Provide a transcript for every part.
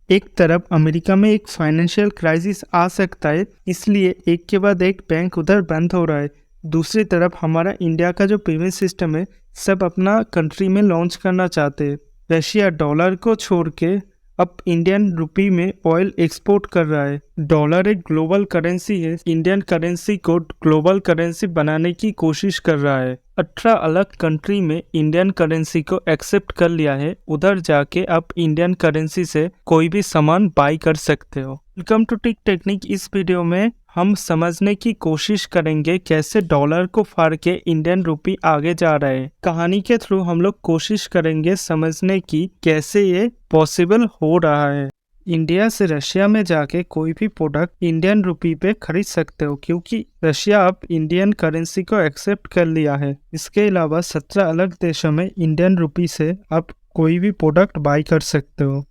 एक तरफ अमेरिका में एक फाइनेंशियल क्राइसिस आ सकता है, इसलिए एक के बाद एक बैंक उधर बंद हो रहा है। दूसरी तरफ हमारा इंडिया का जो पेमेंट सिस्टम है, सब अपना कंट्री में लॉन्च करना चाहते हैं। रशिया डॉलर को छोड़ के अब इंडियन रुपी में ऑयल एक्सपोर्ट कर रहा है। डॉलर एक ग्लोबल करेंसी है, इंडियन करेंसी को ग्लोबल करेंसी बनाने की कोशिश कर रहा है। 18 अलग कंट्री में इंडियन करेंसी को एक्सेप्ट कर लिया है। उधर जाके आप इंडियन करेंसी से कोई भी सामान बाई कर सकते हो। Welcome to tick technique. इस वीडियो में हम समझने की कोशिश करेंगे कैसे डॉलर को फाड़ के इंडियन रुपी आगे जा रहा है। कहानी के थ्रू हम लोग कोशिश करेंगे समझने की कैसे ये पॉसिबल हो रहा है। इंडिया से रशिया में जाके कोई भी प्रोडक्ट इंडियन रुपी पे खरीद सकते हो, क्योंकि रशिया अब इंडियन करेंसी को एक्सेप्ट कर लिया है। इसके अलावा 17 अलग देशों में इंडियन रुपी से आप कोई भी प्रोडक्ट बाई कर सकते हो।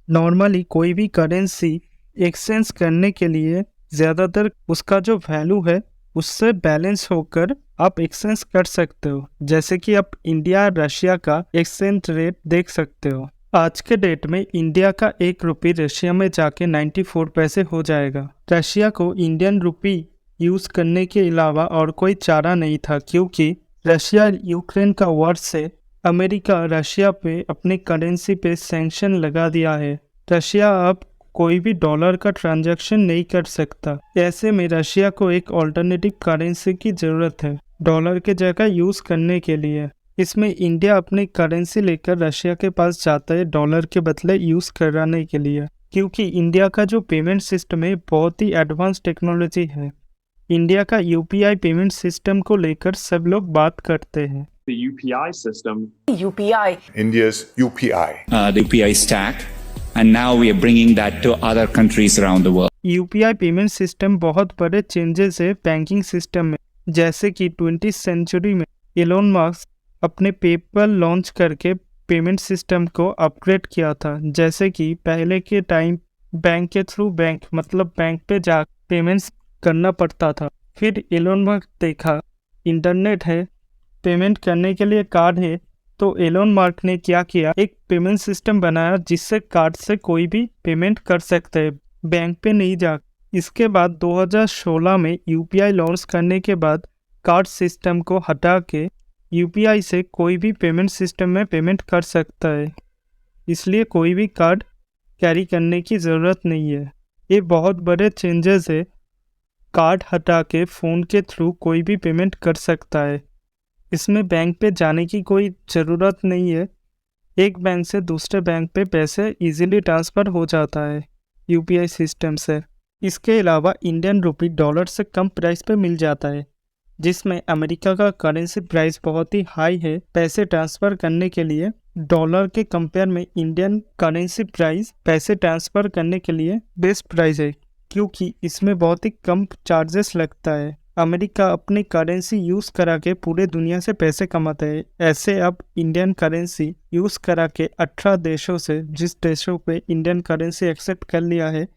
नॉर्मली कोई भी करेंसी एक्सचेंज करने के लिए ज़्यादातर उसका जो वैल्यू है उससे बैलेंस होकर आप एक्सचेंज कर सकते हो। जैसे कि आप इंडिया रशिया का एक्सचेंज रेट देख सकते हो। आज के डेट में इंडिया का 1 रुपये रशिया में जाके 94 पैसे हो जाएगा। रशिया को इंडियन रुपी यूज़ करने के अलावा और कोई चारा नहीं था, क्योंकि रशिया यूक्रेन का वॉर से अमेरिका रशिया पे अपने करेंसी पे सैंक्शन लगा दिया है। रशिया अब कोई भी डॉलर का ट्रांजैक्शन नहीं कर सकता। ऐसे में रशिया को एक ऑल्टरनेटिव करेंसी की ज़रूरत है डॉलर के जगह यूज़ करने के लिए। इसमें इंडिया अपनी करेंसी लेकर रशिया के पास जाता है डॉलर के बदले यूज़ कराने के लिए, क्योंकि इंडिया का जो पेमेंट सिस्टम है बहुत ही एडवांस टेक्नोलॉजी है। इंडिया का यूपीआई पेमेंट सिस्टम को लेकर सब लोग बात करते हैं। The UPI system. UPI. India's UPI. The UPI stack, and now we are bringing that to other countries around the world. UPI payment system बहुत बड़े चेंजेस है बैंकिंग सिस्टम में। जैसे कि 20th सेंचुरी में एलोन मस्क अपने PayPal launch करके payment system को अपग्रेड किया था। जैसे कि पहले के टाइम बैंक के थ्रू मतलब बैंक पे जा पेमेंट्स करना पड़ता था। फिर एलोन मस्क देखा इंटरनेट है, पेमेंट करने के लिए कार्ड है, तो एलोन मस्क ने क्या किया, एक पेमेंट सिस्टम बनाया जिससे कार्ड से कोई भी पेमेंट कर सकते हैं, बैंक पे नहीं जा। इसके बाद 2016 में यूपीआई लॉन्च करने के बाद कार्ड सिस्टम को हटा के यूपीआई से कोई भी पेमेंट सिस्टम में पेमेंट कर सकता है। इसलिए कोई भी कार्ड कैरी करने की ज़रूरत नहीं है। ये बहुत बड़े चेंजेस है। कार्ड हटा के फ़ोन के थ्रू कोई भी पेमेंट कर सकता है। इसमें बैंक पे जाने की कोई ज़रूरत नहीं है। एक बैंक से दूसरे बैंक पे पैसे इजीली ट्रांसफ़र हो जाता है यूपीआई सिस्टम से। इसके अलावा इंडियन रुपी डॉलर से कम प्राइस पे मिल जाता है, जिसमें अमेरिका का करेंसी प्राइस बहुत ही हाई है। पैसे ट्रांसफ़र करने के लिए डॉलर के कंपेयर में इंडियन करेंसी प्राइस पैसे ट्रांसफ़र करने के लिए बेस्ट प्राइस है, क्योंकि इसमें बहुत ही कम चार्जेस लगता है। अमेरिका अपनी करेंसी यूज़ करा के पूरे दुनिया से पैसे कमाता है। ऐसे अब इंडियन करेंसी यूज़ करा के 18 देशों से, जिस देशों पे इंडियन करेंसी एक्सेप्ट कर लिया है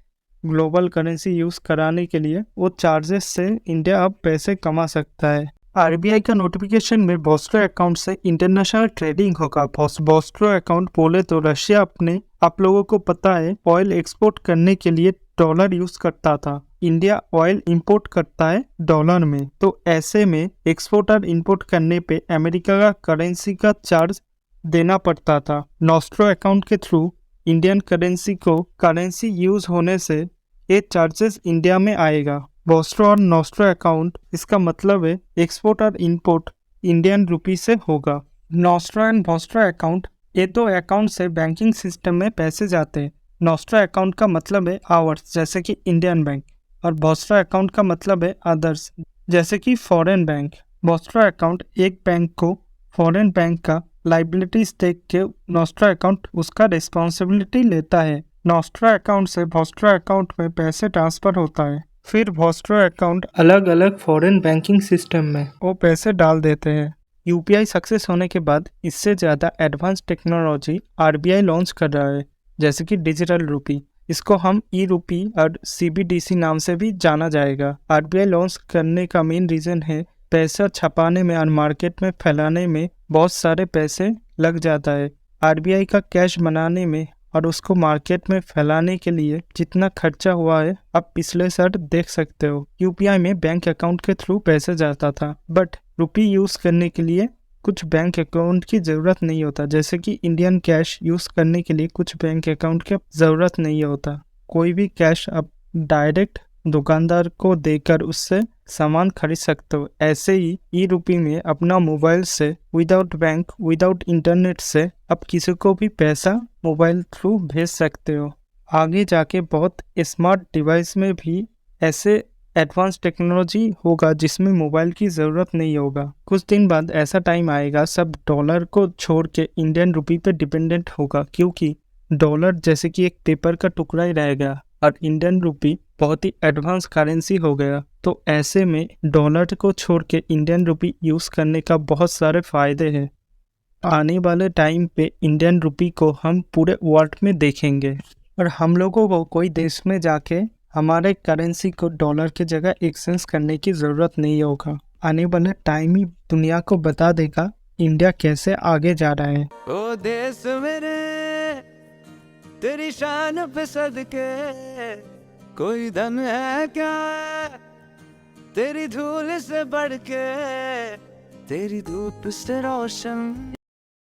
ग्लोबल करेंसी यूज़ कराने के लिए, वो चार्जेस से इंडिया अब पैसे कमा सकता है। आरबीआई का नोटिफिकेशन में बोस्ट्रो अकाउंट से इंटरनेशनल ट्रेडिंग होगा। बोस्ट्रो अकाउंट बोले तो रशिया अपने, आप लोगों को पता है, ऑयल एक्सपोर्ट करने के लिए डॉलर यूज़ करता था। इंडिया ऑयल इंपोर्ट करता है डॉलर में, तो ऐसे में एक्सपोर्ट और इंपोर्ट करने पे अमेरिका का करेंसी का चार्ज देना पड़ता था। नॉस्ट्रो अकाउंट के थ्रू इंडियन करेंसी यूज़ होने से ये चार्जेस इंडिया में आएगा। बोस्ट्रो और नॉस्ट्रो अकाउंट, इसका मतलब है एक्सपोर्ट और इंपोर्ट इंडियन रुपी से होगा। नॉस्ट्रो एंड बोस्ट्रो अकाउंट, ये दो अकाउंट से बैंकिंग सिस्टम में पैसे जाते हैं। नॉस्ट्रो अकाउंट का मतलब है आवर्स, जैसे कि इंडियन बैंक, और बोस्ट्रो अकाउंट का मतलब है अदर्स, जैसे कि फॉरेन बैंक। बोस्ट्रो अकाउंट एक बैंक को फॉरेन बैंक का लाइबिलिटीज देख के नॉस्ट्रो अकाउंट उसका रिस्पॉन्सिबिलिटी लेता है। नॉस्ट्रो अकाउंट से बोस्ट्रो अकाउंट में पैसे ट्रांसफ़र होता है। फिर बोस्ट्रो अकाउंट अलग अलग फॉरेन बैंकिंग सिस्टम में वो पैसे डाल देते हैं। यूपीआई सक्सेस होने के बाद इससे ज़्यादा एडवांस टेक्नोलॉजी आरबीआई लॉन्च कर रहा है, जैसे कि डिजिटल रुपी। इसको हम ई रुपी और सीबीडीसी नाम से भी जाना जाएगा। आरबीआई लॉन्च करने का मेन रीज़न है पैसा छपाने में और मार्केट में फैलाने में बहुत सारे पैसे लग जाता है। आरबीआई का कैश बनाने में और उसको मार्केट में फैलाने के लिए जितना खर्चा हुआ है आप पिछले साल देख सकते हो। यूपीआई में बैंक अकाउंट के थ्रू पैसा जाता था, बट रुपी यूज़ करने के लिए कुछ बैंक अकाउंट की ज़रूरत नहीं होता। जैसे कि इंडियन कैश यूज़ करने के लिए कुछ बैंक अकाउंट की ज़रूरत नहीं होता। कोई भी कैश आप डायरेक्ट दुकानदार को देकर उससे सामान खरीद सकते हो। ऐसे ही ई रुपी में अपना मोबाइल से विदाउट बैंक विदाउट इंटरनेट से आप किसी को भी पैसा मोबाइल थ्रू भेज सकते हो। आगे जाके बहुत स्मार्ट डिवाइस में भी ऐसे एडवांस टेक्नोलॉजी होगा जिसमें मोबाइल की ज़रूरत नहीं होगा। कुछ दिन बाद ऐसा टाइम आएगा सब डॉलर को छोड़ के इंडियन रुपी पे डिपेंडेंट होगा, क्योंकि डॉलर जैसे कि एक पेपर का टुकड़ा ही रहेगा और इंडियन रुपी बहुत ही एडवांस करेंसी हो गया। तो ऐसे में डॉलर को छोड़ के इंडियन रुपी यूज़ करने का बहुत सारे फ़ायदे हैं। आने वाले टाइम पे इंडियन रुपी को हम पूरे वर्ल्ड में देखेंगे और हम लोगों को कोई देश में जाके हमारे करेंसी को डॉलर की जगह एक्सचेंज करने की ज़रूरत नहीं होगा। आने वाले टाइम ही दुनिया को बता देगा इंडिया कैसे आगे जा रहा है। ओ देश मेरे तेरी शान पे सदके कोई धन है क्या तेरी धूल से बढ़ के तेरी धूप से रोशन।